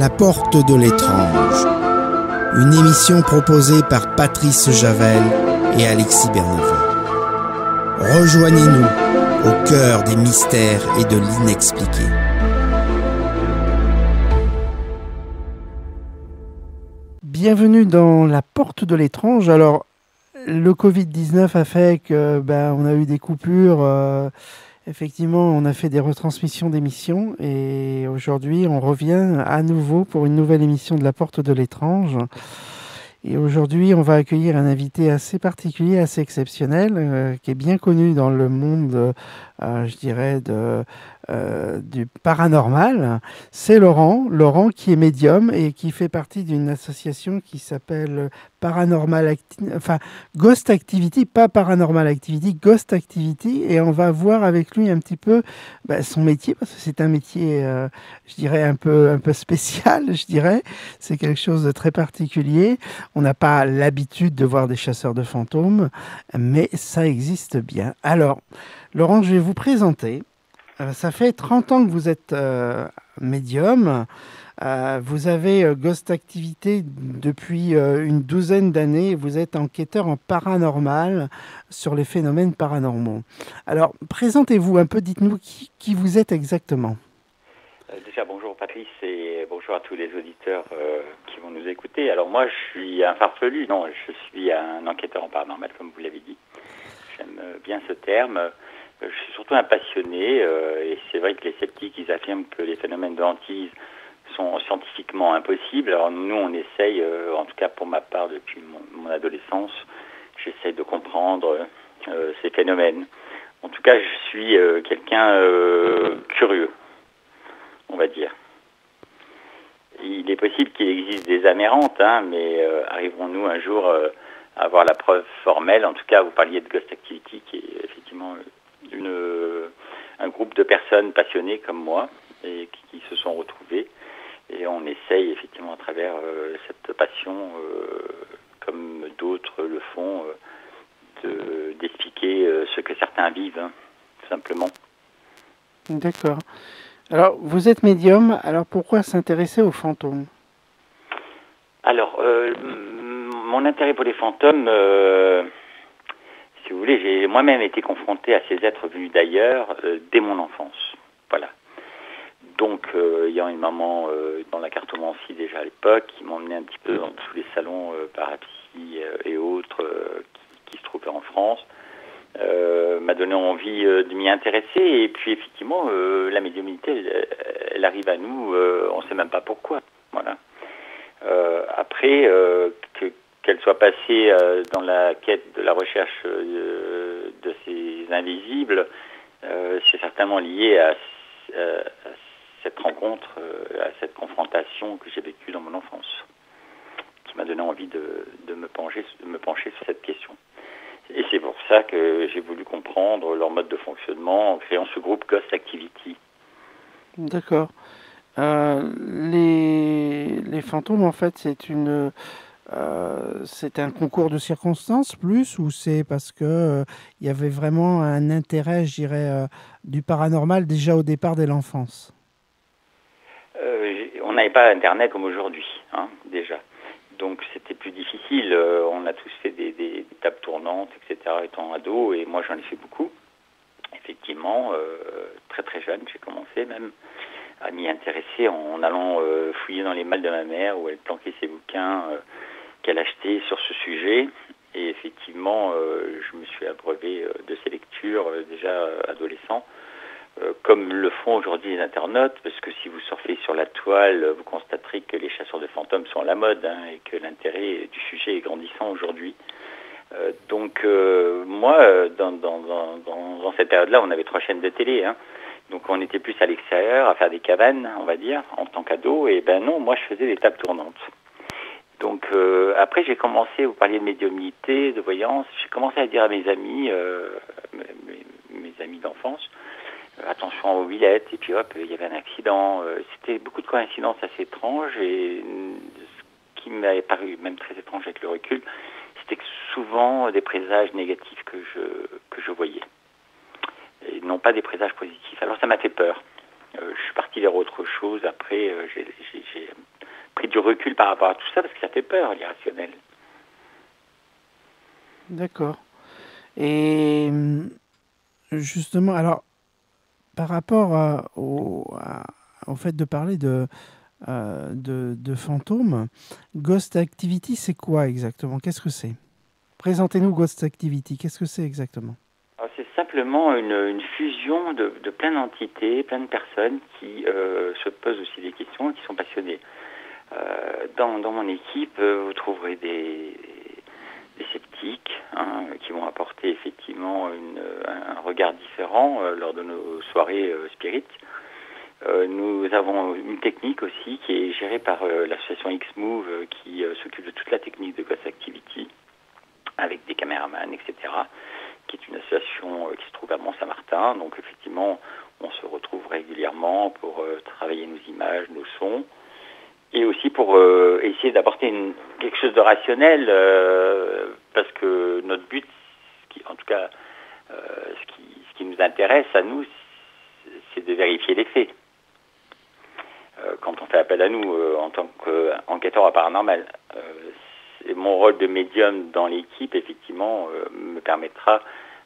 La porte de l'étrange. Une émission proposée par Patrice Javel et Alexis Bernevin. Rejoignez-nous au cœur des mystères et de l'inexpliqué. Bienvenue dans La porte de l'étrange. Alors, le Covid-19 a fait que on a eu des coupures. Effectivement, on a fait des retransmissions d'émissions et aujourd'hui, on revient à nouveau pour une nouvelle émission de La porte de l'étrange. Et aujourd'hui, on va accueillir un invité assez particulier, assez exceptionnel, qui est bien connu dans le monde, je dirais, du paranormal. C'est Laurent qui est médium et qui fait partie d'une association qui s'appelle Ghost Activity, pas Paranormal Activity, Ghost Activity. Et on va voir avec lui un petit peu son métier, parce que c'est un métier, je dirais, un peu spécial, je dirais. C'est quelque chose de très particulier. On n'a pas l'habitude de voir des chasseurs de fantômes, mais ça existe bien. Alors, Laurent, je vais vous présenter. Ça fait 30 ans que vous êtes médium. Vous avez Ghost Activity depuis une douzaine d'années. Vous êtes enquêteur en paranormal sur les phénomènes paranormaux. Alors, présentez-vous un peu, dites-nous qui vous êtes exactement. Déjà, bonjour Patrice et bonjour à tous les auditeurs qui vont nous écouter. Alors moi, je suis un farfelu, non, je suis un enquêteur en paranormal, comme vous l'avez dit. J'aime bien ce terme. Je suis surtout un passionné et c'est vrai que les sceptiques, ils affirment que les phénomènes de hantise sont scientifiquement impossibles. Alors nous, on essaye, en tout cas pour ma part, depuis mon adolescence, j'essaye de comprendre ces phénomènes. En tout cas, je suis quelqu'un curieux, on va dire. Il est possible qu'il existe des âmes errantes, mais arriverons-nous un jour à avoir la preuve formelle? En tout cas, vous parliez de Ghost Activity, qui est effectivement un groupe de personnes passionnées comme moi et qui se sont retrouvées. Et on essaye effectivement à travers cette passion, comme d'autres le font, d'expliquer ce que certains vivent, tout simplement. D'accord. Alors, vous êtes médium, alors pourquoi s'intéresser aux fantômes? Alors, mon intérêt pour les fantômes, si vous voulez, j'ai moi-même été confronté à ces êtres venus d'ailleurs dès mon enfance. Voilà. Donc, ayant une maman dans la cartomancie déjà à l'époque, qui m'emmenait un petit peu dans tous les salons parapsy et autres qui se trouvaient en France, m'a donné envie de m'y intéresser. Et puis, effectivement, la médiumnité, elle arrive à nous, on ne sait même pas pourquoi. Voilà. Après, qu'elle soit passée dans la quête de la recherche de ces invisibles, c'est certainement lié à cette rencontre, à cette confrontation que j'ai vécue dans mon enfance, qui m'a donné envie de me pencher sur cette question. Et c'est pour ça que j'ai voulu comprendre leur mode de fonctionnement en créant ce groupe Ghost Activity. D'accord. Les fantômes, en fait, c'est un concours de circonstances plus, ou c'est parce que il y avait vraiment un intérêt, je dirais, du paranormal déjà au départ dès l'enfance? On n'avait pas Internet comme aujourd'hui, déjà. Donc c'était plus difficile. On a tous fait des tables tournantes, etc. étant ado, et moi j'en ai fait beaucoup. Effectivement, très très jeune, j'ai commencé même à m'y intéresser en allant fouiller dans les malles de ma mère où elle planquait ses bouquins qu'elle achetait sur ce sujet. Et effectivement, je me suis abreuvé de ces lectures déjà adolescent, comme le font aujourd'hui les internautes, parce que si vous surfez sur la toile, vous constaterez que les chasseurs de fantômes sont à la mode et que l'intérêt du sujet est grandissant aujourd'hui. Donc moi, dans cette période-là, on avait 3 chaînes de télé, donc on était plus à l'extérieur, à faire des cabanes, on va dire, en tant qu'ado, et non, moi je faisais des tables tournantes. Donc après j'ai commencé, vous parliez de médiumnité, de voyance, j'ai commencé à dire à mes amis, mes amis d'enfance, attention aux mobilettes, et puis hop, il y avait un accident. C'était beaucoup de coïncidences assez étranges, et ce qui m'avait paru même très étrange avec le recul, c'était que souvent des présages négatifs que je voyais, et non pas des présages positifs. Alors ça m'a fait peur. Je suis parti vers autre chose. Après, j'ai pris du recul par rapport à tout ça parce que ça fait peur, l'irrationnel. D'accord. Et justement, alors, par rapport au fait de parler de fantômes, Ghost Activity, c'est quoi exactement? Qu'est-ce que c'est? Présentez-nous Ghost Activity. Qu'est-ce que c'est exactement? Alors, c'est simplement une fusion de plein d'entités, plein de personnes qui se posent aussi des questions et qui sont passionnées. Dans mon équipe, vous trouverez des sceptiques qui vont apporter effectivement un regard différent lors de nos soirées spirites. Nous avons une technique aussi qui est gérée par l'association X-Move qui s'occupe de toute la technique de Ghost Activity avec des caméramans, etc., qui est une association qui se trouve à Mont-Saint-Martin. Donc effectivement, on se retrouve régulièrement pour travailler nos images, nos sons, et aussi pour essayer d'apporter quelque chose de rationnel, parce que notre but, en tout cas, ce qui nous intéresse à nous, c'est de vérifier les faits. Quand on fait appel à nous en tant qu'enquêteur à paranormal. Mon rôle de médium dans l'équipe, effectivement, me permettra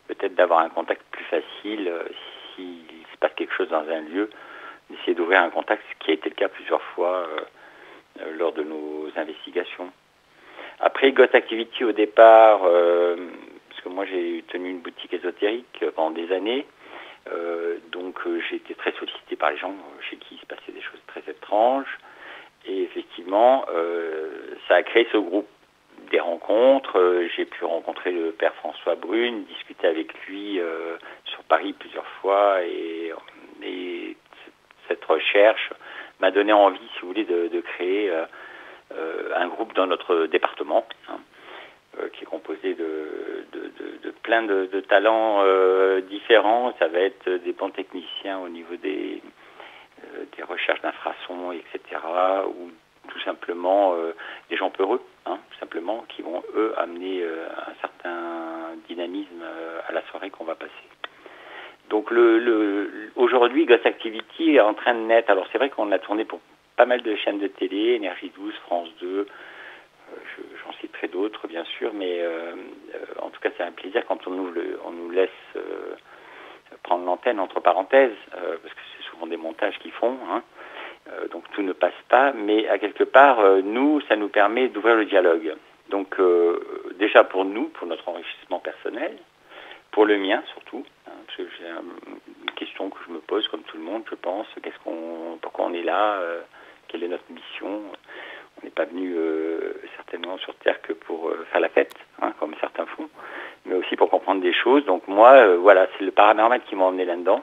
peut-être d'avoir un contact plus facile s'il se passe quelque chose dans un lieu, d'essayer d'ouvrir un contact, ce qui a été le cas plusieurs fois lors de nos investigations. Après, Ghost Activity, au départ, parce que moi j'ai tenu une boutique ésotérique pendant des années, donc j'ai été très sollicité par les gens chez qui il se passait des choses très étranges. Et effectivement, ça a créé ce groupe, des rencontres. J'ai pu rencontrer le père François Brune, discuter avec lui sur Paris plusieurs fois. Et cette recherche m'a donné envie, si vous voulez, de créer un groupe dans notre département, qui est composé de plein de talents différents. Ça va être des bons techniciens au niveau des recherches d'infrasons, etc., ou tout simplement des gens peureux, tout simplement, qui vont, eux, amener un certain dynamisme à la soirée qu'on va passer. Donc aujourd'hui, Ghost Activity est en train de naître. Alors c'est vrai qu'on a tourné pour pas mal de chaînes de télé, Énergie 12, France 2, j'en citerai d'autres bien sûr, mais en tout cas c'est un plaisir quand on nous laisse prendre l'antenne entre parenthèses, parce que c'est souvent des montages qu'ils font, donc tout ne passe pas, mais à quelque part, nous, ça nous permet d'ouvrir le dialogue. Donc déjà pour nous, pour notre enrichissement personnel, pour le mien surtout, parce que j'ai une question que je me pose comme tout le monde, je pense, pourquoi on est là, quelle est notre mission. On n'est pas venu certainement sur Terre que pour faire la fête, comme certains font, mais aussi pour comprendre des choses. Donc moi, voilà, c'est le paranormal qui m'a emmené là-dedans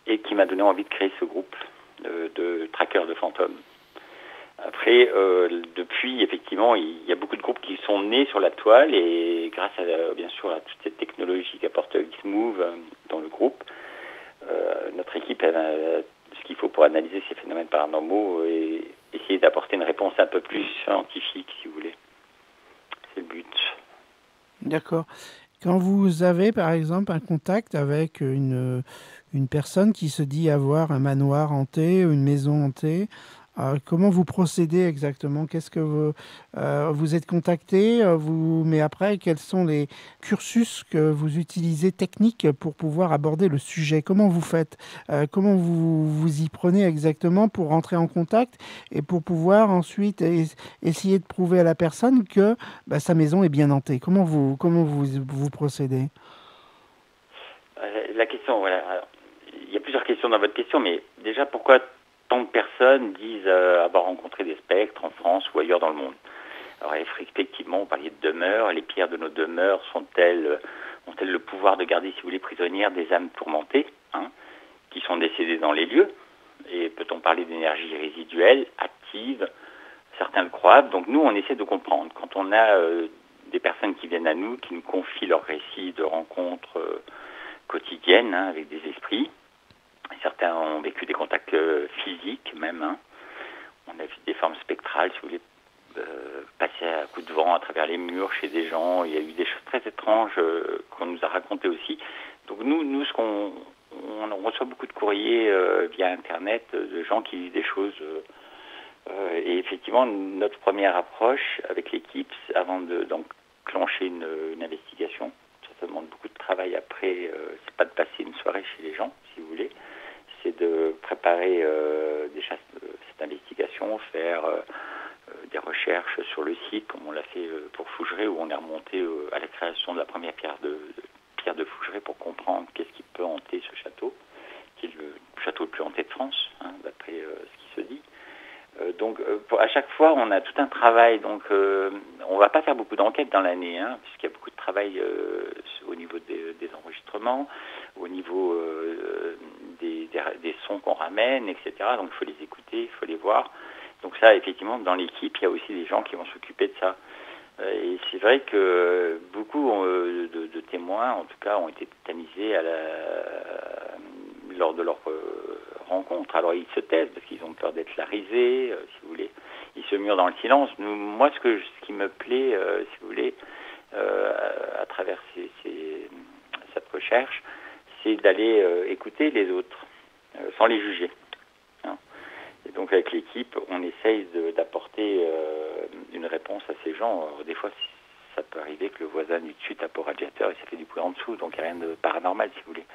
et qui m'a donné envie de créer ce groupe de traqueurs de fantômes. Après, depuis, effectivement, il y a beaucoup de groupes qui sont nés sur la toile et grâce à, bien sûr, à toute cette technologie qu'apporte X-Move dans le groupe, notre équipe a ce qu'il faut pour analyser ces phénomènes paranormaux et essayer d'apporter une réponse un peu plus scientifique, si vous voulez. C'est le but. D'accord. Quand vous avez, par exemple, un contact avec une personne qui se dit avoir un manoir hanté, une maison hantée, comment vous procédez exactement? Qu'est-ce que vous êtes contacté, mais après, quels sont les cursus que vous utilisez techniques pour pouvoir aborder le sujet? Comment vous faites? Comment vous y prenez exactement pour rentrer en contact et pour pouvoir ensuite essayer de prouver à la personne que sa maison est bien hantée? Comment vous procédez? La question, voilà. Alors, il y a plusieurs questions dans votre question, mais déjà, pourquoi tant de personnes disent avoir rencontré des spectres en France ou ailleurs dans le monde? Alors effectivement, on parlait de demeures. Les pierres de nos demeures ont-elles le pouvoir de garder, si vous voulez, prisonnières des âmes tourmentées, qui sont décédées dans les lieux? Et peut-on parler d'énergie résiduelle, active? Certains le croient. Donc nous, on essaie de comprendre. Quand on a des personnes qui viennent à nous, qui nous confient leurs récits de rencontres quotidiennes avec des esprits, certains ont vécu des contacts physiques même. On a vu des formes spectrales, si vous voulez, passer à coups de vent à travers les murs chez des gens. Il y a eu des choses très étranges qu'on nous a racontées aussi. Donc nous ce qu'on on reçoit beaucoup de courriers via Internet de gens qui vivent des choses. Et effectivement, notre première approche avec l'équipe, avant d'enclencher une investigation, ça demande beaucoup de travail après. C'est pas de passer une soirée chez les gens, si vous voulez. C'est de préparer déjà cette investigation, faire des recherches sur le site, comme on l'a fait pour Fougeray, où on est remonté à la création de la première pierre de Fougeray pour comprendre qu'est-ce qui peut hanter ce château, qui est le château le plus hanté de France, d'après ce qui se dit. Donc, à chaque fois, on a tout un travail. Donc, on ne va pas faire beaucoup d'enquêtes dans l'année, puisqu'il y a beaucoup de travail au niveau des enregistrements, au niveau des sons qu'on ramène, etc. Donc, il faut les écouter, il faut les voir. Donc ça, effectivement, dans l'équipe, il y a aussi des gens qui vont s'occuper de ça. Et c'est vrai que beaucoup de témoins, en tout cas, ont été tétanisés lors de leur rencontre. Alors, ils se taisent parce qu'ils ont peur d'être larisés, si vous voulez. Ils se murent dans le silence. Moi, ce qui me plaît, si vous voulez, à travers cette recherche, c'est d'aller écouter les autres, sans les juger. Et donc avec l'équipe, on essaye d'apporter une réponse à ces gens. Alors, des fois, ça peut arriver que le voisin du dessus tape au radiateur et ça fait du bruit en dessous, donc il n'y a rien de paranormal, si vous voulez.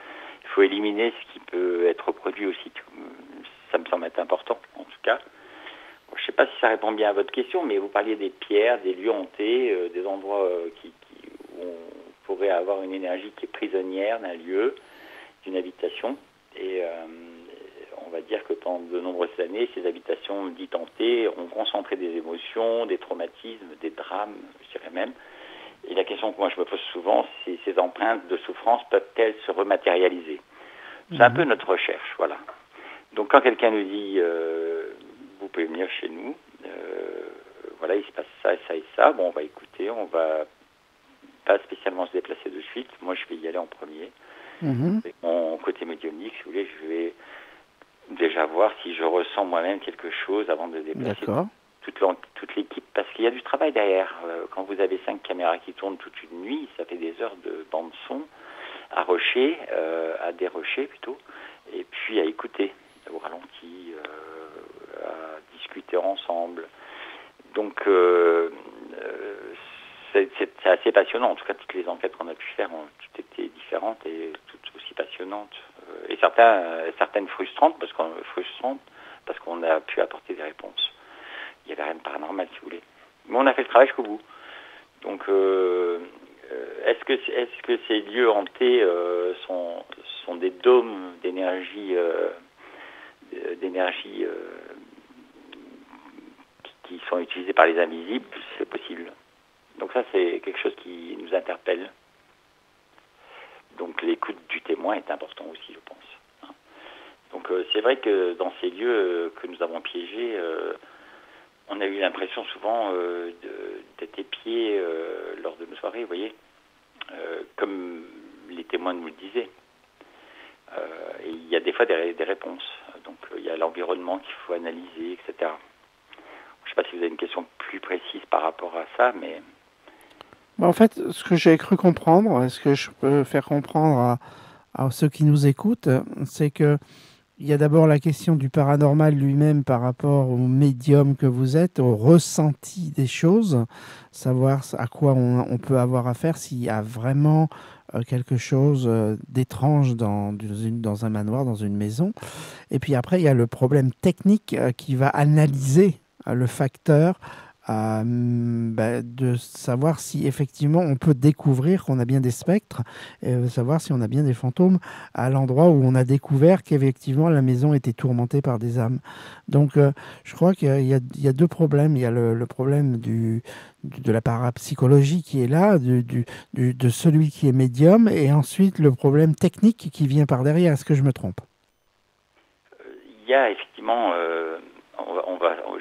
Il faut éliminer ce qui peut être reproduit aussi. Ça me semble être important, en tout cas. Bon, je ne sais pas si ça répond bien à votre question, mais vous parliez des pierres, des lieux hantés, des endroits où on pourrait avoir une énergie qui est prisonnière d'un lieu, d'une habitation. Et on va dire que pendant de nombreuses années, ces habitations dites hantées ont concentré des émotions, des traumatismes, des drames, je dirais même. Et la question que moi je me pose souvent, c'est ces empreintes de souffrance peuvent-elles se rematérialiser ? C'est un peu notre recherche, voilà. Donc quand quelqu'un nous dit vous pouvez venir chez nous, voilà, il se passe ça, ça et ça, bon, on va écouter, on va pas spécialement se déplacer de suite. Moi, je vais y aller en premier. Avec mon côté médiumnique, si vous voulez, je vais déjà voir si je ressens moi-même quelque chose avant de déplacer toute l'équipe, parce qu'il y a du travail derrière. Quand vous avez 5 caméras qui tournent toute une nuit, ça fait des heures de bande-son à dérocher plutôt, et puis à écouter au ralenti, à discuter ensemble. Donc c'est assez passionnant. En tout cas, toutes les enquêtes qu'on a pu faire ont toutes été différentes et toutes aussi passionnantes. Et certaines frustrantes parce qu'on a pu apporter des réponses. Il n'y avait rien de paranormal, si vous voulez. Mais on a fait le travail jusqu'au bout. Donc, est-ce que ces lieux hantés sont des dômes d'énergie qui sont utilisés par les invisibles? C'est possible. Donc ça, c'est quelque chose qui nous interpelle. Donc l'écoute du témoin est important aussi, je pense. Donc c'est vrai que dans ces lieux que nous avons piégés, on a eu l'impression souvent d'être épiés lors de nos soirées, vous voyez, comme les témoins nous le disaient. Et il y a des fois des réponses. Donc il y a l'environnement qu'il faut analyser, etc. Je ne sais pas si vous avez une question plus précise par rapport à ça, mais... En fait, ce que j'ai cru comprendre, ce que je peux faire comprendre à ceux qui nous écoutent, c'est que il y a d'abord la question du paranormal lui-même par rapport au médium que vous êtes, au ressenti des choses, savoir à quoi on peut avoir affaire, s'il y a vraiment quelque chose d'étrange dans un manoir, dans une maison. Et puis après, il y a le problème technique qui va analyser le facteur de savoir si effectivement on peut découvrir qu'on a bien des spectres et savoir si on a bien des fantômes à l'endroit où on a découvert qu'effectivement la maison était tourmentée par des âmes. Donc je crois qu'il y a deux problèmes. Il y a le problème de la parapsychologie qui est là, de celui qui est médium, et ensuite le problème technique qui vient par derrière. Est-ce que je me trompe ? Il y a effectivement...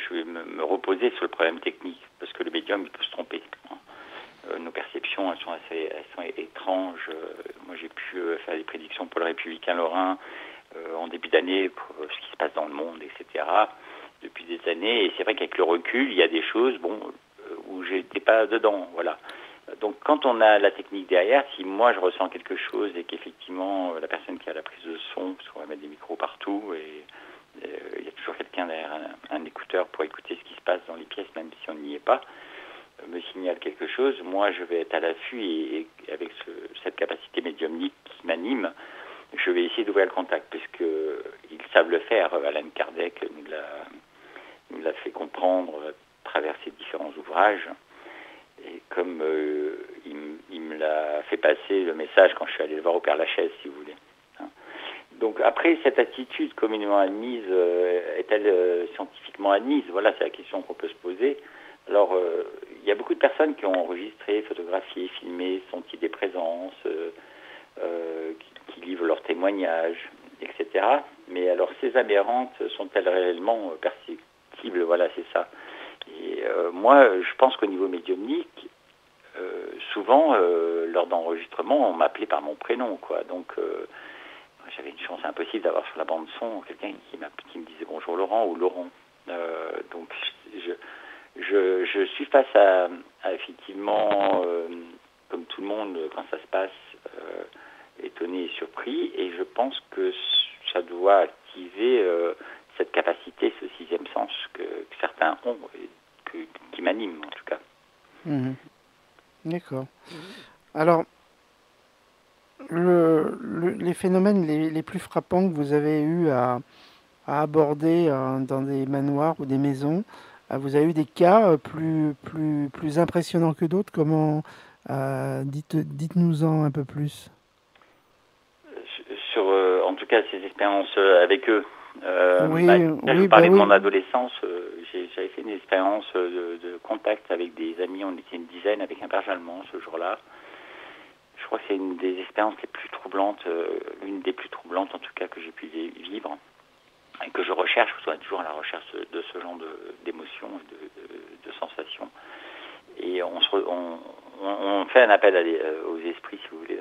je vais me reposer sur le problème technique, parce que le médium, il peut se tromper. Nos perceptions, elles sont étranges. Moi, j'ai pu faire des prédictions pour le Républicain Lorrain en début d'année, pour ce qui se passe dans le monde, etc., depuis des années. Et c'est vrai qu'avec le recul, il y a des choses où j'étais pas dedans, voilà. Donc quand on a la technique derrière, si moi je ressens quelque chose et qu'effectivement la personne qui a la prise de son, parce qu'on va mettre des micros partout et il y a toujours quelqu'un derrière un écouteur pour écouter ce qui se passe dans les pièces, même si on n'y est pas, me signale quelque chose, moi je vais être à l'affût et avec cette capacité médiumnique qui m'anime, je vais essayer d'ouvrir le contact, puisqu'ils savent le faire. Allan Kardec nous l'a fait comprendre à travers ses différents ouvrages. Et comme il me l'a fait passer le message quand je suis allé le voir au Père Lachaise, si vous voulez. Donc après, cette attitude communément admise, est-elle scientifiquement admise? Voilà, c'est la question qu'on peut se poser. Alors, il y a beaucoup de personnes qui ont enregistré, photographié, filmé, senti des présences, qui livrent leurs témoignages, etc. Mais alors, ces aberrantes sont-elles réellement perceptibles? Voilà, c'est ça. Et moi, je pense qu'au niveau médiumnique, souvent, lors d'enregistrement, on m'appelait par mon prénom, quoi. Donc, j'avais une chance impossible d'avoir sur la bande son quelqu'un qui me disait bonjour Laurent ou Laurent. Donc, je suis face à effectivement, comme tout le monde, quand ça se passe, étonné et surpris, et je pense que ça doit activer cette capacité, ce sixième sens que certains ont, et qui m'anime en tout cas. Mmh. D'accord. Alors, les phénomènes les plus frappants que vous avez eu à aborder dans des manoirs ou des maisons, vous avez eu des cas plus impressionnants que d'autres? Comment dites-nous-en un peu plus. Sur, en tout cas, ces expériences avec eux. Oui, je oui, parlais bah de oui. mon adolescence. J'avais fait une expérience de contact avec des amis. On était une dizaine avec un berger allemand ce jour-là. Je crois que c'est une des expériences les plus troublantes, l'une des plus troublantes en tout cas que j'ai pu vivre et que je recherche. Je suis toujours à la recherche de ce genre d'émotions, de sensations. Et on fait un appel aux esprits, si vous voulez,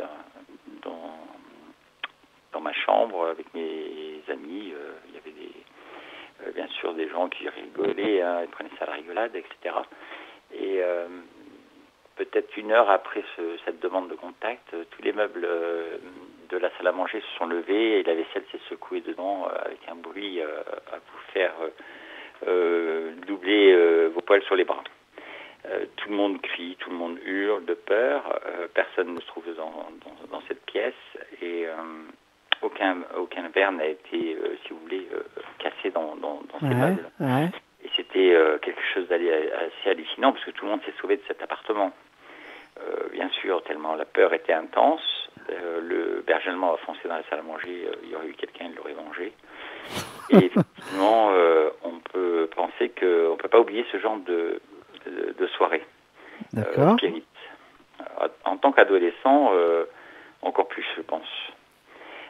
dans ma chambre avec mes amis. Il y avait bien sûr des gens qui rigolaient, ils prenaient ça à la rigolade, etc. Et peut-être une heure après cette demande de contact, tous les meubles de la salle à manger se sont levés et la vaisselle s'est secouée dedans avec un bruit à vous faire doubler vos poils sur les bras. Tout le monde crie, tout le monde hurle de peur, personne ne se trouve dans cette pièce et aucun verre n'a été, si vous voulez, cassé dans ces meubles. Ouais. Et c'était quelque chose assez hallucinant parce que tout le monde s'est sauvé de cet appartement. Bien sûr, tellement la peur était intense, le berger allemand a foncé dans la salle à manger, il y aurait eu quelqu'un, il l'aurait mangé. Et effectivement, on peut penser qu'on ne peut pas oublier ce genre de soirée. D'accord. Spirit. En tant qu'adolescent, encore plus, je pense.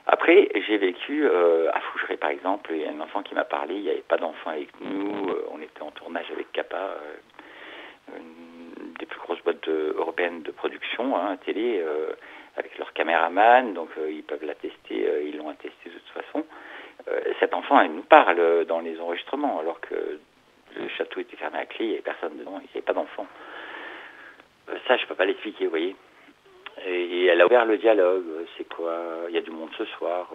Après, j'ai vécu à Fougeray, par exemple, il y a un enfant qui m'a parlé, il n'y avait pas d'enfant avec nous, on était en tournage avec Kappa, une des plus grosses boîtes européennes de production, télé, avec leur caméraman, donc ils peuvent l'attester, ils l'ont attesté de toute façon. Cet enfant, il nous parle dans les enregistrements, alors que le château était fermé à clé, il n'y avait personne dedans, il n'y avait pas d'enfant. Ça, je ne peux pas l'expliquer, vous voyez. Et elle a ouvert le dialogue. C'est quoi? Il y a du monde ce soir.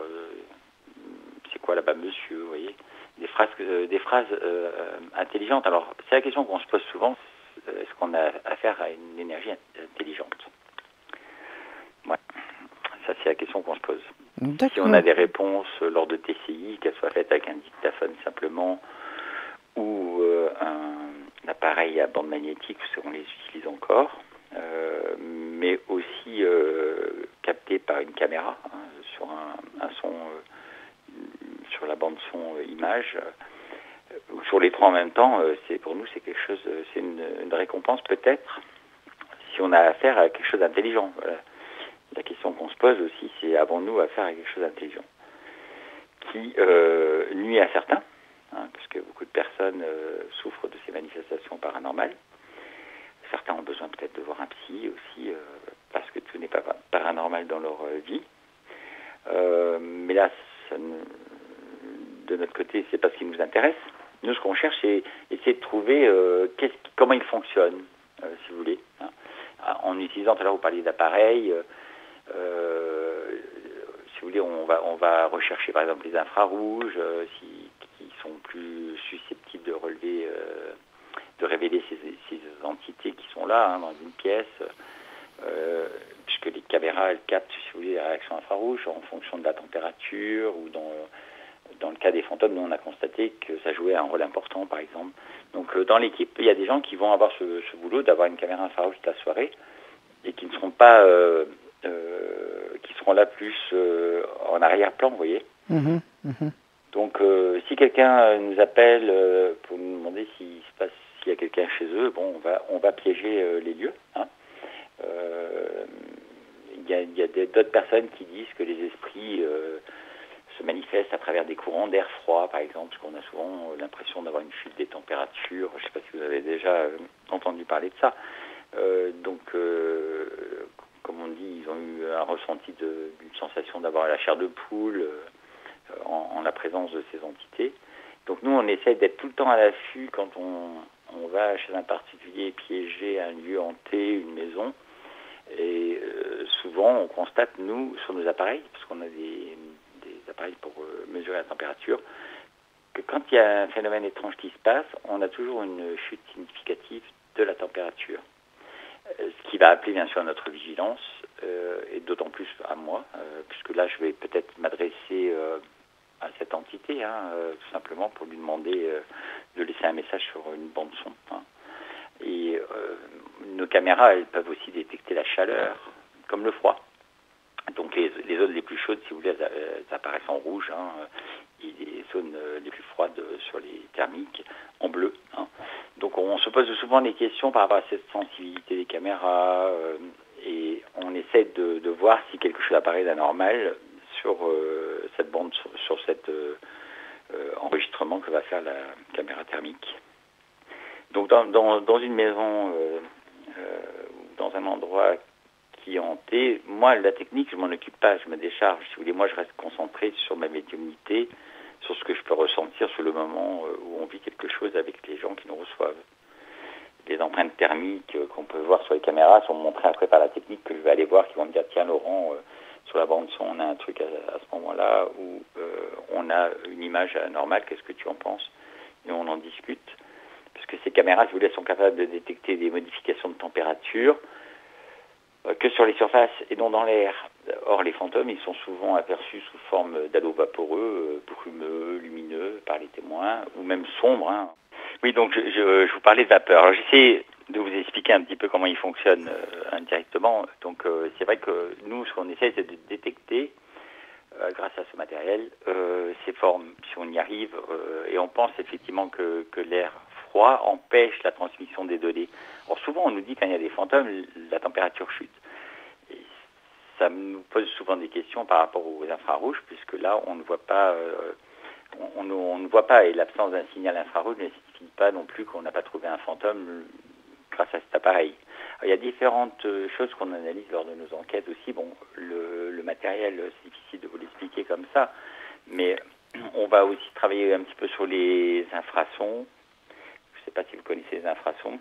C'est quoi là-bas, monsieur? Vous voyez, des phrases intelligentes. Alors, c'est la question qu'on se pose souvent. Est-ce qu'on a affaire à une énergie intelligente? Ouais. Ça, c'est la question qu'on se pose. D'accord. Si on a des réponses lors de TCI, qu'elles soient faites avec un dictaphone simplement ou un appareil à bande magnétique, parce qu'on les utilise encore, mais aussi capté par une caméra sur un son, sur la bande son image, ou sur les trois en même temps, pour nous c'est quelque chose, c'est une récompense peut-être, si on a affaire à quelque chose d'intelligent. Voilà. La question qu'on se pose aussi, c'est avons-nous affaire à quelque chose d'intelligent qui nuit à certains, parce que beaucoup de personnes souffrent de ces manifestations paranormales. Certains ont besoin peut-être de voir un psy aussi, parce que tout n'est pas paranormal dans leur vie. Mais là, de notre côté, c'est pas ce qui nous intéresse. Nous, ce qu'on cherche, c'est essayer de trouver comment il fonctionne, si vous voulez. en utilisant, tout à l'heure vous parliez d'appareils, si vous voulez, on va rechercher par exemple les infrarouges, qui sont plus susceptibles de relever, de révéler ces entités qui sont là, hein, dans une pièce, puisque les caméras, elles captent, si vous voulez, les réactions infrarouges en fonction de la température, ou dans le cas des fantômes, nous on a constaté que ça jouait un rôle important, par exemple. Donc dans l'équipe, il y a des gens qui vont avoir ce boulot d'avoir une caméra infrarouge toute la soirée, et qui ne seront pas, qui seront là plus en arrière-plan, vous voyez. Donc si quelqu'un nous appelle pour nous demander s'il y a quelqu'un chez eux, bon, on va piéger les lieux, hein. Il y a d'autres personnes qui disent que les esprits se manifestent à travers des courants d'air froid, par exemple, parce qu'on a souvent l'impression d'avoir une chute des températures. Je ne sais pas si vous avez déjà entendu parler de ça. Donc, comme on dit, ils ont eu un ressenti d'une sensation d'avoir la chair de poule en la présence de ces entités. Donc nous, on essaie d'être tout le temps à l'affût quand on va chez un particulier piéger un lieu hanté, une maison. Et souvent, on constate, nous, sur nos appareils, parce qu'on a des appareils pour mesurer la température, que quand il y a un phénomène étrange qui se passe, on a toujours une chute significative de la température. Ce qui va appeler bien sûr notre vigilance, et d'autant plus à moi, puisque là, je vais peut-être m'adresser à cette entité, hein, tout simplement pour lui demander de laisser un message sur une bande son, hein. Et nos caméras, elles peuvent aussi détecter la chaleur, comme le froid. Donc les zones les plus chaudes, si vous voulez, elles apparaissent en rouge, hein, et les zones les plus froides sur les thermiques en bleu, hein. Donc on se pose souvent des questions par rapport à cette sensibilité des caméras, et on essaie de voir si quelque chose apparaît d'anormal sur cette bande, sur cet enregistrement que va faire la caméra thermique. Donc dans une maison, dans un endroit qui est hanté, moi la technique je m'en occupe pas, je me décharge. Si vous voulez, moi je reste concentré sur ma médiumnité, sur ce que je peux ressentir sur le moment où on vit quelque chose avec les gens qui nous reçoivent. Les empreintes thermiques qu'on peut voir sur les caméras sont montrées après par la technique que je vais aller voir, qui vont me dire tiens Laurent, sur la bande son on a un truc à ce moment-là, où on a une image anormale, qu'est-ce que tu en penses? Et on en discute. Parce que ces caméras, si vous voulez, sont capables de détecter des modifications de température que sur les surfaces et non dans l'air. Or, les fantômes, ils sont souvent aperçus sous forme d'halo vaporeux, brumeux, lumineux par les témoins, ou même sombres, hein. Oui, donc je vous parlais de vapeur. Alors, j'essaie de vous expliquer un petit peu comment ils fonctionnent indirectement. Donc, c'est vrai que nous, ce qu'on essaie, c'est de détecter, grâce à ce matériel, ces formes, si on y arrive, et on pense effectivement que l'air froid empêche la transmission des données. Alors souvent on nous dit quand il y a des fantômes, la température chute. Et ça nous pose souvent des questions par rapport aux infrarouges, puisque là on ne voit pas, on ne voit pas, et l'absence d'un signal infrarouge ne signifie pas non plus qu'on n'a pas trouvé un fantôme grâce à cet appareil. Alors, il y a différentes choses qu'on analyse lors de nos enquêtes aussi. Bon, le matériel, c'est difficile de vous l'expliquer comme ça, mais on va aussi travailler un petit peu sur les infrasons. Je ne sais pas si vous connaissez les infrasons.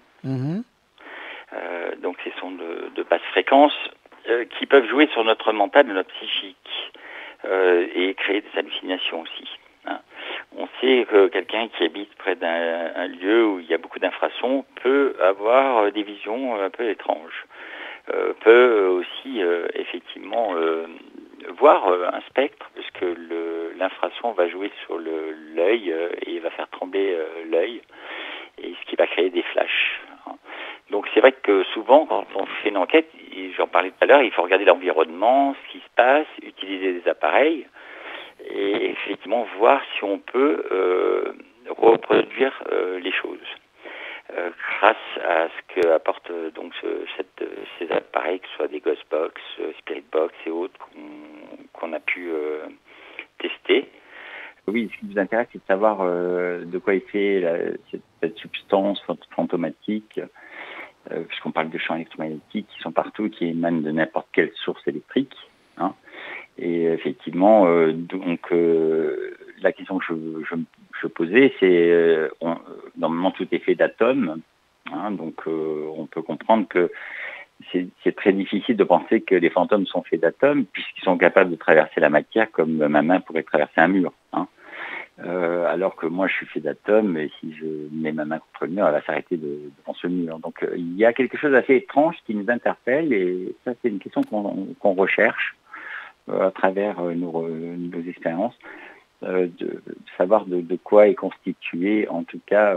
Donc ces sons de basse fréquence qui peuvent jouer sur notre mental, notre psychique, et créer des hallucinations aussi, hein. On sait que quelqu'un qui habite près d'un lieu où il y a beaucoup d'infrasons peut avoir des visions un peu étranges, peut aussi effectivement voir un spectre, parce que l'infrason va jouer sur l'œil et va faire trembler l'œil, et ce qui va créer des flashs. Donc c'est vrai que souvent, quand on fait une enquête, et j'en parlais tout à l'heure, il faut regarder l'environnement, ce qui se passe, utiliser des appareils, et effectivement voir si on peut reproduire les choses. Grâce à ce que apportent donc ces appareils, que ce soit des Ghostbox, Spirit Box et autres qu'on a pu tester. Oui, ce qui nous intéresse, c'est de savoir de quoi est fait cette substance fantomatique, puisqu'on parle de champs électromagnétiques qui sont partout, qui émanent de n'importe quelle source électrique, hein. Et effectivement, donc la question que je posais, c'est normalement tout est fait d'atomes, hein, donc on peut comprendre que c'est très difficile de penser que les fantômes sont faits d'atomes, puisqu'ils sont capables de traverser la matière comme ma main pourrait traverser un mur. Hein. Alors que moi, je suis fait d'atomes, et si je mets ma main contre le mur, elle va s'arrêter devant ce mur. Donc, il y a quelque chose d'assez étrange qui nous interpelle, et ça, c'est une question qu'on recherche à travers nos expériences, de savoir de quoi est constitué, en tout cas,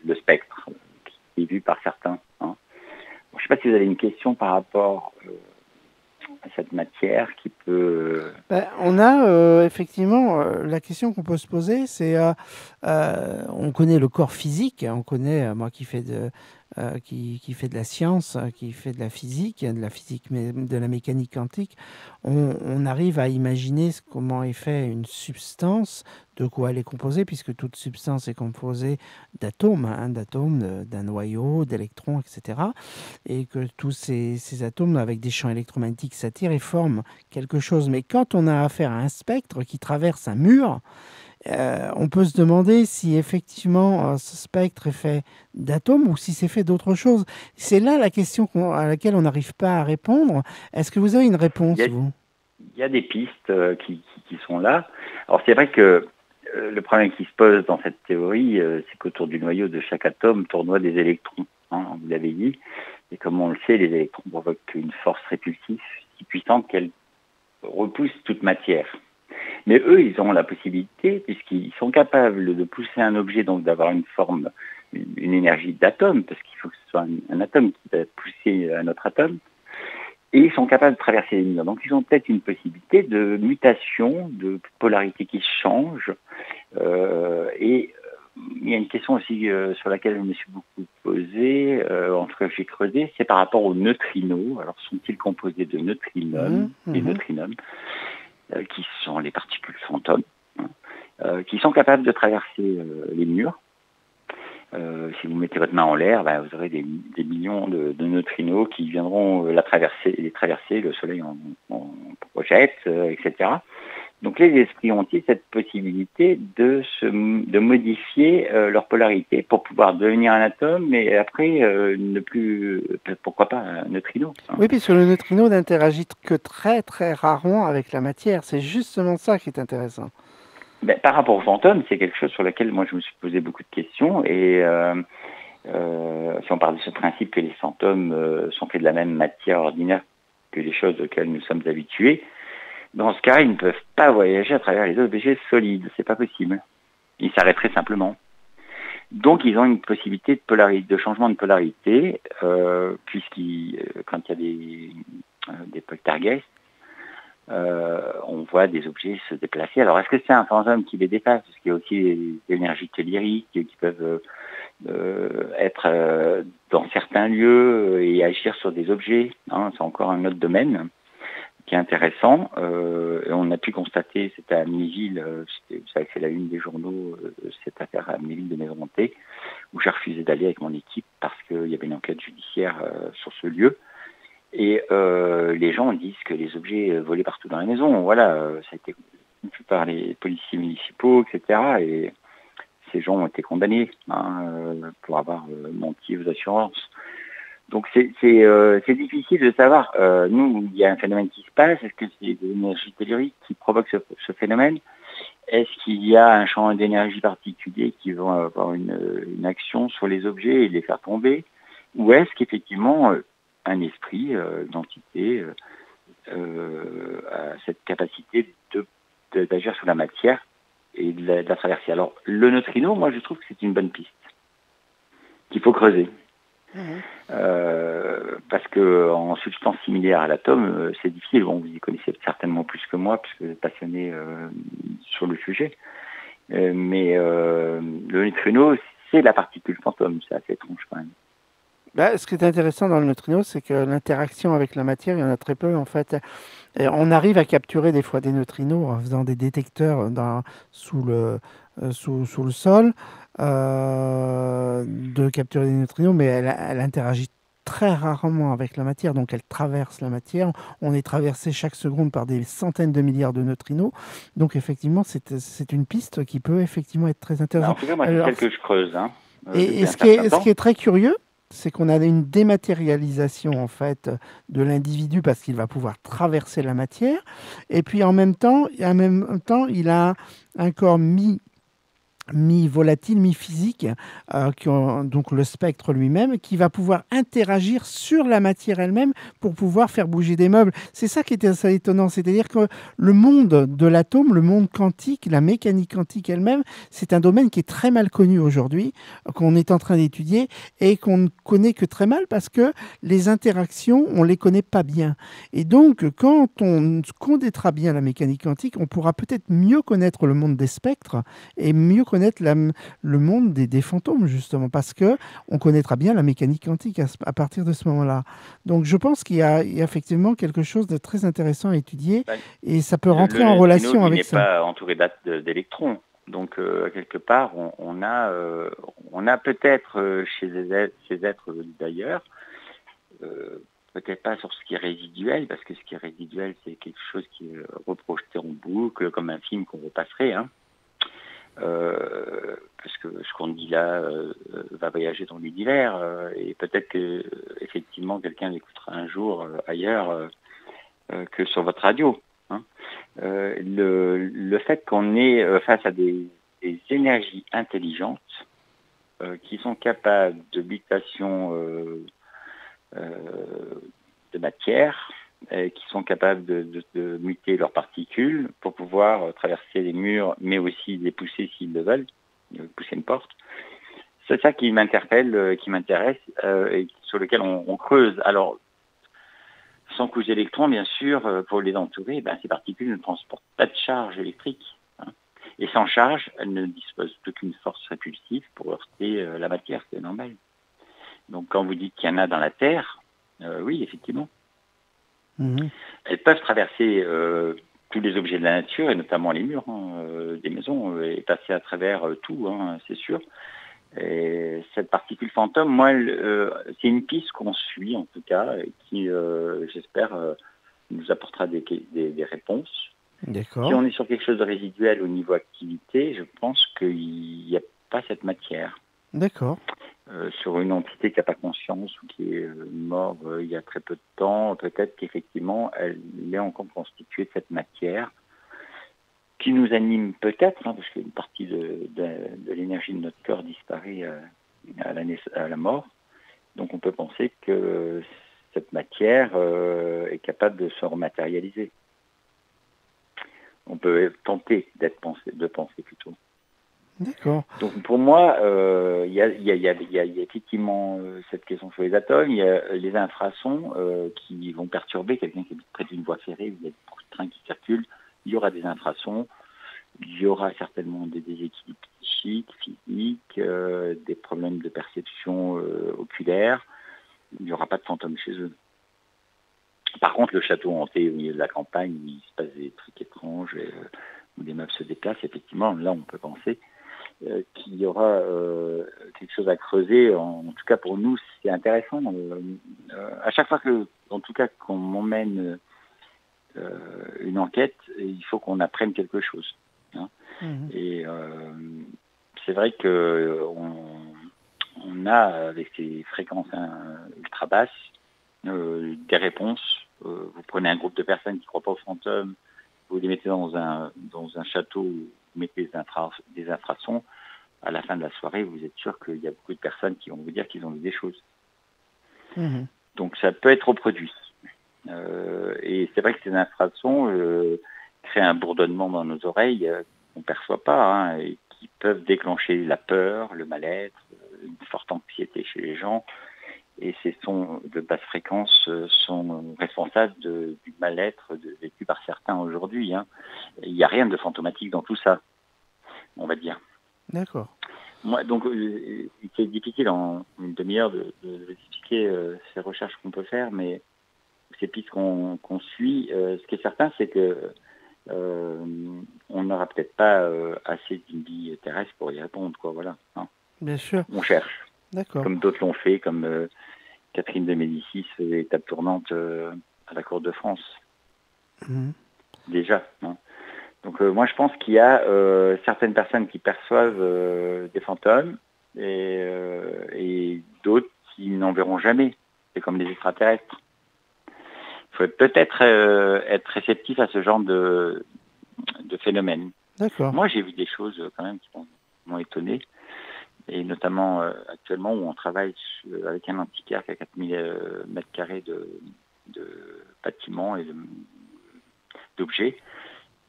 le spectre qui est vu par certains. Hein. Bon, je ne sais pas si vous avez une question par rapport à cette matière qui peut... On a effectivement la question qu'on peut se poser, c'est on connaît le corps physique, on connaît moi qui fait qui fait de la science, qui fait de la physique, mais de la mécanique quantique, on arrive à imaginer comment est fait une substance, de quoi elle est composée, puisque toute substance est composée d'atomes, d'un noyau, d'électrons, etc. Et que tous ces atomes, avec des champs électromagnétiques, s'attirent et forment quelque chose. Mais quand on a affaire à un spectre qui traverse un mur, on peut se demander si effectivement ce spectre est fait d'atomes ou si c'est fait d'autre chose. C'est là la question à laquelle on n'arrive pas à répondre. Est-ce que vous avez une réponse, vous ? Il y a des pistes qui sont là. Alors c'est vrai que le problème qui se pose dans cette théorie, c'est qu'autour du noyau de chaque atome tournoient des électrons, hein, vous l'avez dit. Et comme on le sait, les électrons provoquent une force répulsive si puissante qu'elle repousse toute matière. Mais eux, ils ont la possibilité, puisqu'ils sont capables de pousser un objet, donc d'avoir une forme, une énergie d'atome, parce qu'il faut que ce soit un atome qui va pousser un autre atome, et ils sont capables de traverser les murs. Donc ils ont peut-être une possibilité de mutation, de polarité qui change. Et il y a une question aussi sur laquelle je me suis beaucoup posée, en tout cas j'ai creusé, c'est par rapport aux neutrinos. Alors sont-ils composés de neutrinums, des neutrinums, qui sont les particules fantômes, hein, qui sont capables de traverser les murs. Si vous mettez votre main en l'air, vous aurez des millions de neutrinos qui viendront les traverser, le soleil en projette, etc. Donc les esprits ont-ils cette possibilité de modifier leur polarité pour pouvoir devenir un atome et après ne plus, pourquoi pas un neutrino, hein. Oui, puisque le neutrino n'interagit que très très rarement avec la matière. C'est justement ça qui est intéressant. Par rapport aux fantômes, c'est quelque chose sur lequel moi je me suis posé beaucoup de questions et si on part de ce principe que les fantômes sont faits de la même matière ordinaire que les choses auxquelles nous sommes habitués, dans ce cas, ils ne peuvent pas voyager à travers les objets solides, c'est pas possible. Ils s'arrêteraient simplement. Donc ils ont une possibilité de changement de polarité, quand il y a des poltergeists, on voit des objets se déplacer. Alors, est-ce que c'est un fantôme qui les dépasse? Parce qu'il y a aussi des énergies telluriques qui peuvent être dans certains lieux et agir sur des objets. Hein, c'est encore un autre domaine qui est intéressant. Et on a pu constater, c'était à Amnéville, vous savez que c'est la une des journaux, cette affaire à Amnéville de Maison-Montée, où j'ai refusé d'aller avec mon équipe parce qu'il y avait une enquête judiciaire sur ce lieu. Et les gens disent que les objets volaient partout dans la maison. Voilà, ça a été vu par les policiers municipaux, etc. Et ces gens ont été condamnés pour avoir menti aux assurances. Donc c'est difficile de savoir. Nous, il y a un phénomène qui se passe. Est-ce que c'est des énergies telluriques qui provoquent ce phénomène? Est-ce qu'il y a un champ d'énergie particulier qui va avoir une action sur les objets et les faire tomber? Ou est-ce qu'effectivement un esprit, une entité, a cette capacité d'agir sur la matière et de la traverser? Alors, le neutrino, moi, je trouve que c'est une bonne piste qu'il faut creuser. Parce que en substance similaire à l'atome, c'est difficile. Bon, vous y connaissez certainement plus que moi, puisque vous êtes passionné sur le sujet. Mais le neutrino, c'est la particule fantôme. C'est assez étrange quand même. Ce qui est intéressant dans le neutrino, c'est que l'interaction avec la matière, il y en a très peu en fait. Et on arrive à capturer des fois des neutrinos en faisant des détecteurs sous le sol, de capturer des neutrinos, mais elle interagit très rarement avec la matière, donc elle traverse la matière. On est traversé chaque seconde par des centaines de milliards de neutrinos, donc effectivement c'est une piste qui peut effectivement être très intéressante. En tout cas, moi, c'est celle que je creuse. Et ce qui est très curieux, c'est qu'on a une dématérialisation en fait de l'individu parce qu'il va pouvoir traverser la matière. Et puis en même temps, il a un corps mi-volatile, mi-physique, donc le spectre lui-même, qui va pouvoir interagir sur la matière elle-même pour pouvoir faire bouger des meubles. C'est ça qui était assez étonnant, c'est-à-dire que le monde de l'atome, le monde quantique, la mécanique quantique elle-même, c'est un domaine qui est très mal connu aujourd'hui, qu'on est en train d'étudier et qu'on ne connaît que très mal parce que les interactions, on ne les connaît pas bien. Et donc, quand on connaîtra bien la mécanique quantique, on pourra peut-être mieux connaître le monde des spectres et mieux connaître le monde des fantômes, justement, parce que on connaîtra bien la mécanique quantique à partir de ce moment-là. Donc, je pense qu'il y a effectivement quelque chose de très intéressant à étudier et ça peut rentrer en relation avec ça. Le neutrino n'est pas entouré d'électrons. Donc, quelque part, on a peut-être chez ces êtres d'ailleurs, peut-être pas sur ce qui est résiduel, parce que ce qui est résiduel, c'est quelque chose qui est reprojeté en boucle, comme un film qu'on repasserait, hein. Parce que ce qu'on dit là va voyager dans l'univers et peut-être que effectivement quelqu'un l'écoutera un jour ailleurs que sur votre radio, hein. Le fait qu'on est face à des énergies intelligentes qui sont capables de mutation de matière, qui sont capables de muter leurs particules pour pouvoir traverser les murs, mais aussi les pousser s'ils le veulent, pousser une porte. C'est ça qui m'interpelle, qui m'intéresse, et sur lequel on creuse. Alors, sans couche d'électrons, bien sûr, pour les entourer, ces particules ne transportent pas de charge électrique, hein. Et sans charge, elles ne disposent d'aucune force répulsive pour heurter la matière, c'est normal. Donc, quand vous dites qu'il y en a dans la Terre, oui, effectivement. Elles peuvent traverser tous les objets de la nature, et notamment les murs des maisons, et passer à travers tout, hein, c'est sûr. Et cette particule fantôme, moi, c'est une piste qu'on suit, en tout cas, et qui, j'espère, nous apportera des réponses. D'accord. Si on est sur quelque chose de résiduel au niveau activité, je pense qu'il n'y a pas cette matière. D'accord. Sur une entité qui n'a pas conscience ou qui est morte il y a très peu de temps, peut-être qu'effectivement elle est encore constituée de cette matière qui nous anime peut-être, hein, parce qu'une partie de l'énergie de notre corps disparaît à la mort. Donc on peut penser que cette matière est capable de se rematérialiser. On peut tenter de penser plutôt. D'accord. Donc pour moi, il y a effectivement cette question sur les atomes, il y a les infrasons qui vont perturber quelqu'un qui habite près d'une voie ferrée où il y a beaucoup de trains qui circulent. Il y aura des infrasons, il y aura certainement des déséquilibres psychiques, physiques, des problèmes de perception oculaire. Il n'y aura pas de fantômes chez eux. Par contre, le château hanté au milieu de la campagne, où il se passe des trucs étranges, où les meubles se déplacent, effectivement, là on peut penser qu'il y aura quelque chose à creuser. En tout cas, pour nous, c'est intéressant. À chaque fois qu'on m'emmène une enquête, il faut qu'on apprenne quelque chose, hein. Et c'est vrai que on a, avec ces fréquences ultra basses, des réponses. Vous prenez un groupe de personnes qui ne croient pas aux fantômes, vous les mettez dans un château, vous mettez des infrasons, à la fin de la soirée, vous êtes sûr qu'il y a beaucoup de personnes qui vont vous dire qu'ils ont vu des choses. Donc ça peut être reproduit. Et c'est vrai que ces infrasons créent un bourdonnement dans nos oreilles qu'on ne perçoit pas, hein, et qui peuvent déclencher la peur, le mal-être, une forte anxiété chez les gens. Et ces sons de basse fréquence sont responsables du mal-être vécu par certains aujourd'hui, hein. Il n'y a rien de fantomatique dans tout ça, on va dire. D'accord. Moi, donc, c'est difficile en une demi-heure de expliquer ces recherches qu'on peut faire, mais ces pistes qu'on suit. Ce qui est certain, c'est que on n'aura peut-être pas assez d'une vie terrestre pour y répondre, quoi. Voilà, hein. Bien sûr. On cherche. D'accord. Comme d'autres l'ont fait, comme Catherine de Médicis faisait étape tournante à la Cour de France. Déjà, hein. Donc moi je pense qu'il y a certaines personnes qui perçoivent des fantômes et d'autres qu'ils n'en verront jamais. C'est comme les extraterrestres. Il faut peut-être être réceptif à ce genre de phénomène. D'accord. Moi, j'ai vu des choses quand même qui m'ont étonné. Et notamment actuellement où on travaille avec un antiquaire qui a 4000 mètres carrés de bâtiments et d'objets.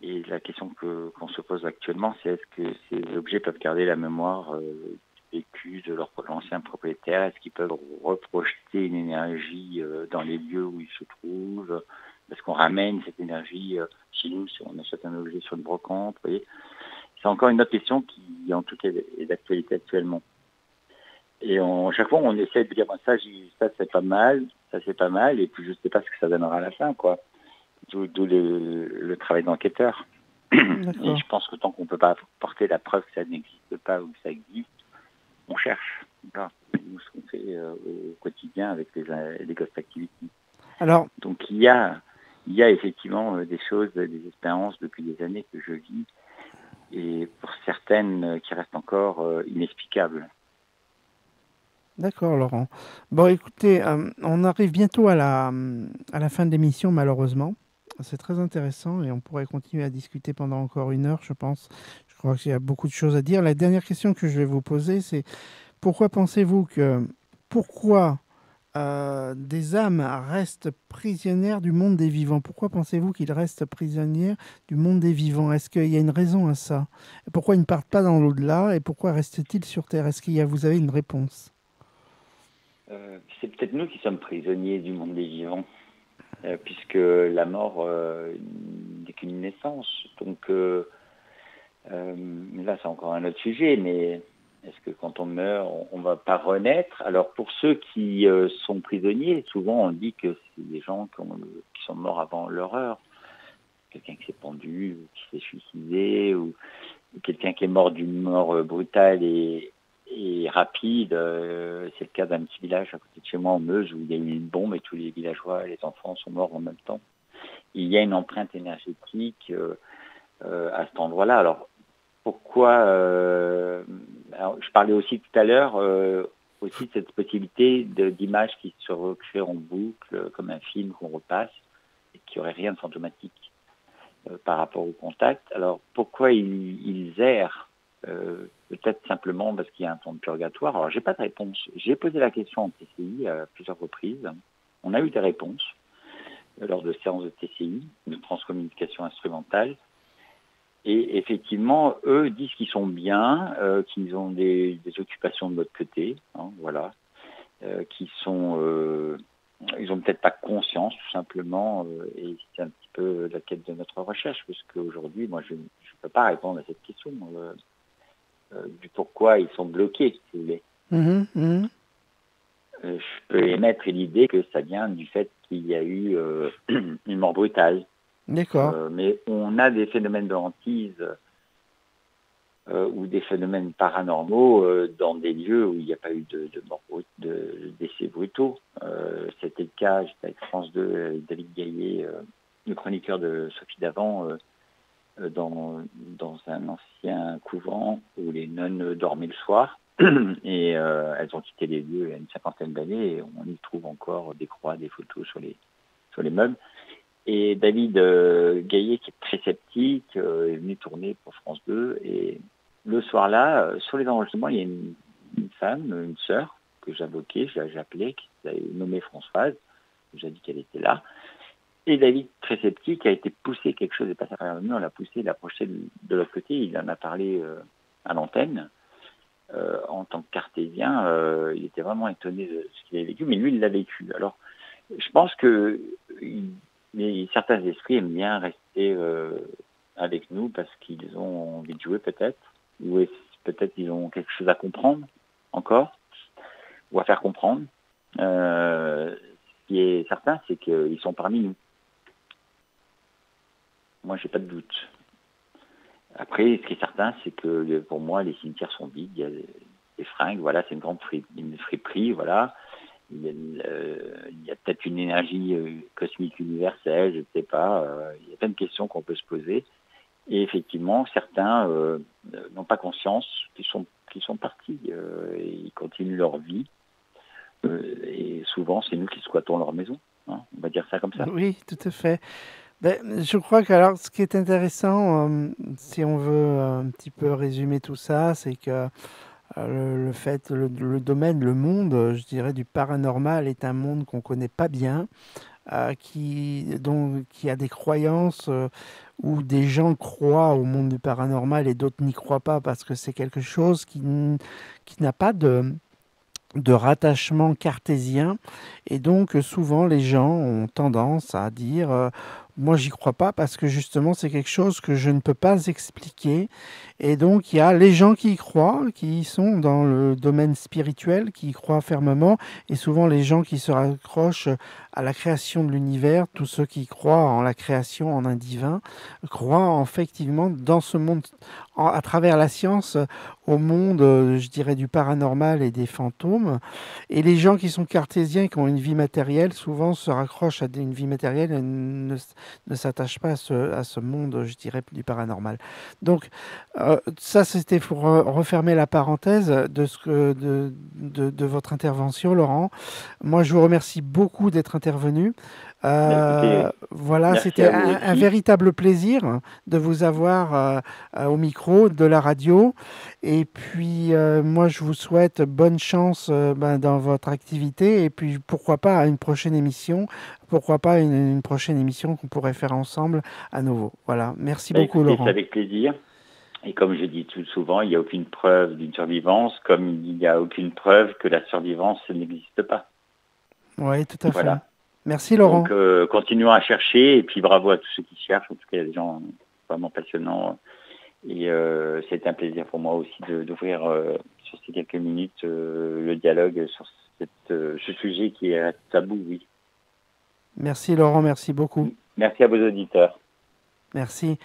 Et la question qu'on se pose actuellement, c'est est-ce que ces objets peuvent garder la mémoire vécue de leur ancien propriétaire? Est-ce qu'ils peuvent reprojeter une énergie dans les lieux où ils se trouvent? Est-ce qu'on ramène cette énergie chez nous si on achète un objet sur une brocante? Vous voyez, c'est encore une autre question qui, en tout cas, est d'actualité actuellement. Et chaque fois, on essaie de dire ça c'est pas mal, ça c'est pas mal, et puis je ne sais pas ce que ça donnera à la fin, quoi. D'où le travail d'enquêteur. Et je pense que tant qu'on ne peut pas porter la preuve que ça n'existe pas ou que ça existe, on cherche. Voilà. Nous, ce qu'on fait au quotidien avec les Ghost Activity. Alors, donc il y a effectivement des choses, des expériences depuis des années que je vis, et pour certaines qui restent encore inexplicables. D'accord, Laurent. Bon, écoutez, on arrive bientôt à la fin de l'émission, malheureusement. C'est très intéressant et on pourrait continuer à discuter pendant encore 1 heure, je pense. Je crois qu'il y a beaucoup de choses à dire. La dernière question que je vais vous poser, c'est pourquoi pensez-vous que des âmes restent prisonnières du monde des vivants? Pourquoi pensez-vous qu'ils restent prisonniers du monde des vivants? Est-ce qu'il y a une raison à ça? Pourquoi ils ne partent pas dans l'au-delà et pourquoi restent-ils sur Terre? Vous avez une réponse? C'est peut-être nous qui sommes prisonniers du monde des vivants, puisque la mort n'est qu'une naissance. Donc là, c'est encore un autre sujet, mais est-ce que quand on meurt, on ne va pas renaître? Alors pour ceux qui sont prisonniers, souvent on dit que c'est des gens qui sont morts avant leur heure. Quelqu'un qui s'est pendu, ou qui s'est suicidé, ou quelqu'un qui est mort d'une mort brutale et rapide. C'est le cas d'un petit village à côté de chez moi en Meuse où il y a eu une bombe et tous les villageois, les enfants sont morts en même temps. Il y a une empreinte énergétique à cet endroit-là. Alors pourquoi alors, je parlais aussi tout à l'heure aussi de cette possibilité d'images qui se recréent en boucle comme un film qu'on repasse et qui n'aurait rien de fantomatique par rapport au contact. Alors pourquoi ils errent? Peut-être simplement parce qu'il y a un temps de purgatoire. Alors, j'ai pas de réponse. J'ai posé la question en TCI à plusieurs reprises. On a eu des réponses lors de séances de TCI, de transcommunication instrumentale. Et effectivement, eux disent qu'ils sont bien, qu'ils ont des occupations de l'autre côté, hein, voilà, qu'ils sont... ils n'ont peut-être pas conscience, tout simplement, et c'est un petit peu la quête de notre recherche, parce qu'aujourd'hui, moi, je ne peux pas répondre à cette question. Du pourquoi ils sont bloqués, si vous voulez. Je peux émettre l'idée que ça vient du fait qu'il y a eu une mort brutale. D'accord. Mais on a des phénomènes de hantise ou des phénomènes paranormaux dans des lieux où il n'y a pas eu de décès brutaux. C'était le cas, j'étais avec France 2, avec David Gaillet, le chroniqueur de Sophie Davant, dans un ancien couvent où les nonnes dormaient le soir et elles ont quitté les lieux il y a une 50aine d'années et on y trouve encore des croix, des photos sur les meubles. Et David Gaillet, qui est très sceptique, est venu tourner pour France 2 et le soir-là, sur les enregistrements, il y a une femme, une sœur que j'invoquais, j'ai appelé, qui s'est nommée Françoise, j'ai dit qu'elle était là. Et David, très sceptique, a été poussé, quelque chose est passé à travers le mur, on l'a poussé, il l'a approché de l'autre côté, il en a parlé à l'antenne. En tant que cartésien, il était vraiment étonné de ce qu'il avait vécu, mais lui, il l'a vécu. Alors, je pense que certains esprits aiment bien rester avec nous parce qu'ils ont envie de jouer peut-être, ou peut-être ils ont quelque chose à comprendre encore, ou à faire comprendre. Ce qui est certain, c'est qu'ils sont parmi nous. Moi, j'ai pas de doute. Après, ce qui est certain, c'est que pour moi, les cimetières sont vides. Il y a des fringues, voilà, c'est une friperie, voilà. Il y a peut-être une énergie cosmique universelle, je ne sais pas. Il y a plein de questions qu'on peut se poser. Et effectivement, certains n'ont pas conscience qu'ils sont partis. Et ils continuent leur vie. et souvent c'est nous qui squattons leur maison, hein, on va dire ça comme ça. Oui, tout à fait. Ben, je crois que alors, ce qui est intéressant, si on veut un petit peu résumer tout ça, c'est que le domaine, le monde, je dirais, du paranormal est un monde qu'on connaît pas bien, qui a des croyances où des gens croient au monde du paranormal et d'autres n'y croient pas parce que c'est quelque chose qui n'a pas de rattachement cartésien, et donc souvent les gens ont tendance à dire moi j'y crois pas parce que justement c'est quelque chose que je ne peux pas expliquer. Et donc il y a les gens qui y croient, qui sont dans le domaine spirituel, qui y croient fermement, et souvent les gens qui se raccrochent à la création de l'univers, tous ceux qui croient en la création, en un divin, croient effectivement dans ce monde, à travers la science, au monde, je dirais, du paranormal et des fantômes. Et les gens qui sont cartésiens, qui ont une vie matérielle, souvent se raccrochent à une vie matérielle et ne s'attachent pas à ce monde, je dirais, du paranormal. Donc, ça, c'était pour refermer la parenthèse de votre intervention, Laurent. Moi, je vous remercie beaucoup d'être intervenu. Voilà, c'était un véritable plaisir de vous avoir au micro de la radio. Et puis, moi, je vous souhaite bonne chance dans votre activité. Et puis, pourquoi pas une prochaine émission. Pourquoi pas une prochaine émission qu'on pourrait faire ensemble à nouveau. Voilà, merci beaucoup, Laurent. C'est avec plaisir. Et comme je dis tout souvent, il n'y a aucune preuve d'une survivance, comme il n'y a aucune preuve que la survivance n'existe pas. Oui, tout à fait. Merci, Laurent. Donc, continuons à chercher, et puis bravo à tous ceux qui cherchent. En tout cas, il y a des gens vraiment passionnants. Et c'est un plaisir pour moi aussi d'ouvrir sur ces quelques minutes le dialogue sur ce sujet qui est tabou, oui. Merci, Laurent, merci beaucoup. Merci à vos auditeurs. Merci.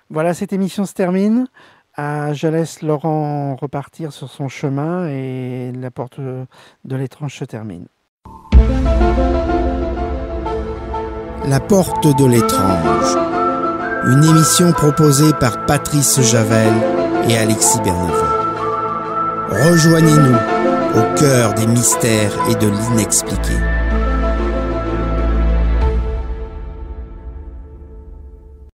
Voilà, cette émission se termine. Je laisse Laurent repartir sur son chemin et la porte de l'étrange se termine. La porte de l'étrange. Une émission proposée par Patrice Javel et Alexis Bernevin. Rejoignez-nous au cœur des mystères et de l'inexpliqué.